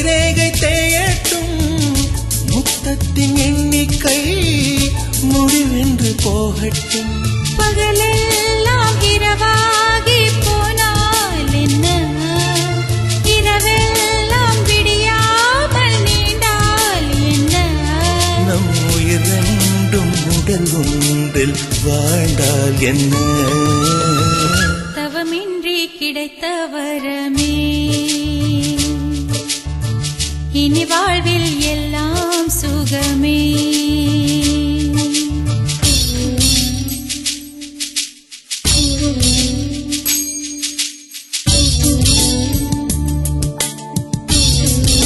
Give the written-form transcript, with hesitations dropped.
கைரேகை தேயட்டும் முத்தத்தின் எண்ணிக்கை முடிவென்று போகட்டும் பகலெல்லாம் இரவாகி போனால் என்ன இரவெல்லாம் விடியாமல் நீண்டால் என்ன நம் உயிர் ரெண்டும் உடல் ஒன்றில் வாழ்ந்தால் என்ன தவமின்றி கிடைத்த வரமே இனி வாழ்வில் எல்லாம் சுகமே